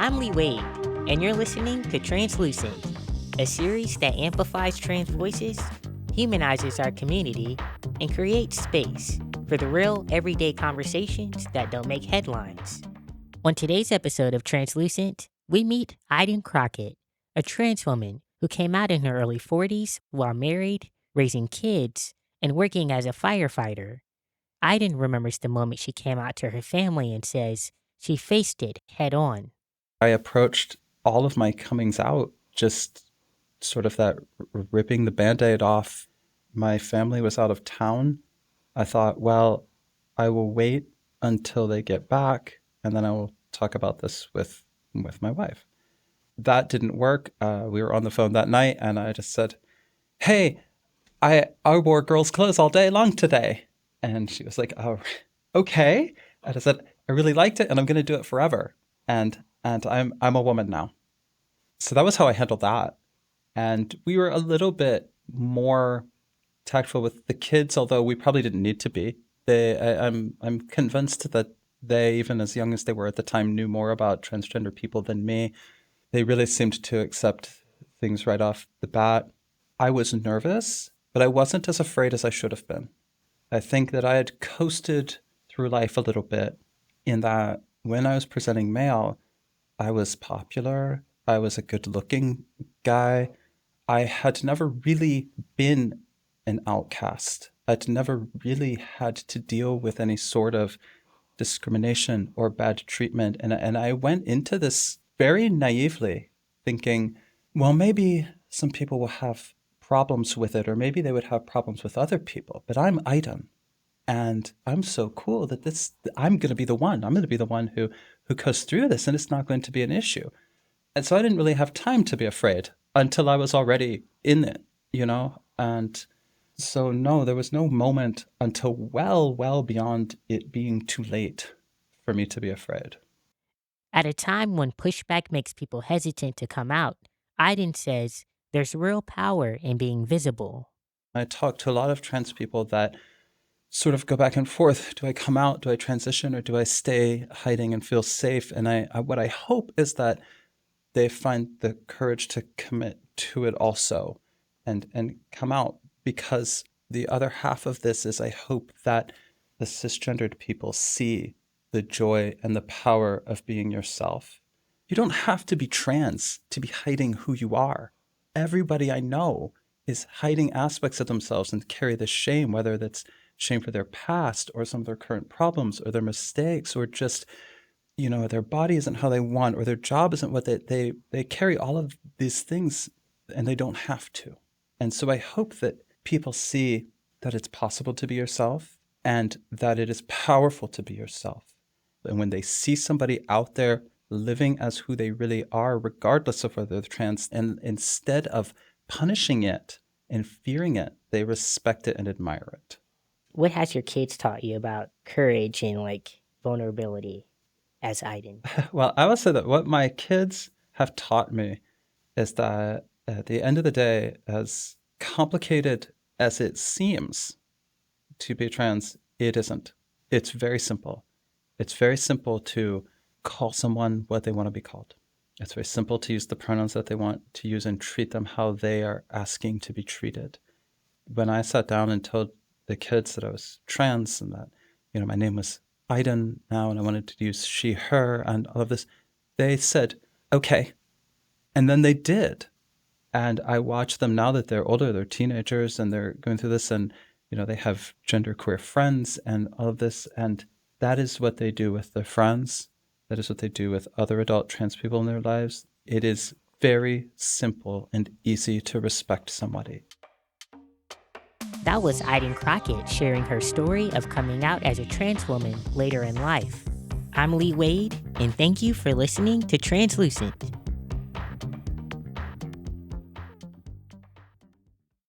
I'm Lee Wade, and you're listening to Translucent, a series that amplifies trans voices, humanizes our community, and creates space for the real, everyday conversations that don't make headlines. On today's episode of Translucent, we meet Iden Crockett, a trans woman who came out in her early 40s while married, raising kids, and working as a firefighter. Iden remembers the moment she came out to her family and says she faced it head on. I approached all of my comings out just sort of that ripping the Band-Aid off. My family was out of town. I thought, well, I will wait until they get back, and then I will talk about this with my wife. That didn't work. We were on the phone that night, and I just said, hey, I wore girls' clothes all day long today. And she was like, oh, okay. And I said, I really liked it, and I'm going to do it forever. And I'm a woman now. So that was how I handled that. And we were a little bit more tactful with the kids, although we probably didn't need to be. I'm convinced that they, even as young as they were at the time, knew more about transgender people than me. They really seemed to accept things right off the bat. I was nervous, but I wasn't as afraid as I should have been. I think that I had coasted through life a little bit in that when I was presenting male, I was popular. I was a good-looking guy. I had never really been an outcast. I'd never really had to deal with any sort of discrimination or bad treatment. And I went into this very naively thinking, well, maybe some people will have problems with it, or maybe they would have problems with other people, but I'm Iden. And I'm so cool that I'm going to be the one. I'm going to be the one who goes through this, and it's not going to be an issue. And so I didn't really have time to be afraid until I was already in it, And so no, there was no moment until well beyond it being too late for me to be afraid. At a time when pushback makes people hesitant to come out, Iden says there's real power in being visible. I talk to a lot of trans people that sort of go back and forth. Do I come out? Do I transition? Or do I stay hiding and feel safe? And what I hope is that they find the courage to commit to it also and come out, because the other half of this is I hope that the cisgendered people see the joy and the power of being yourself. You don't have to be trans to be hiding who you are. Everybody I know is hiding aspects of themselves and carry the shame, whether that's shame for their past or some of their current problems or their mistakes, or just, their body isn't how they want, or their job isn't what they carry all of these things, and they don't have to. And so I hope that people see that it's possible to be yourself and that it is powerful to be yourself. And when they see somebody out there living as who they really are, regardless of whether they're trans, and instead of punishing it and fearing it, they respect it and admire it. What has your kids taught you about courage and vulnerability as Iden? Well, I would say that what my kids have taught me is that at the end of the day, as complicated as it seems to be trans, it isn't. It's very simple. It's very simple to call someone what they want to be called. It's very simple to use the pronouns that they want to use and treat them how they are asking to be treated. When I sat down and told the kids that I was trans and that, my name was Iden now and I wanted to use she, her, and all of this, they said, okay. And then they did. And I watch them now that they're older, they're teenagers and they're going through this, and, they have genderqueer friends and all of this. And that is what they do with their friends. That is what they do with other adult trans people in their lives. It is very simple and easy to respect somebody. That was Iden Crockett sharing her story of coming out as a trans woman later in life. I'm Lee Wade, and thank you for listening to Translucent.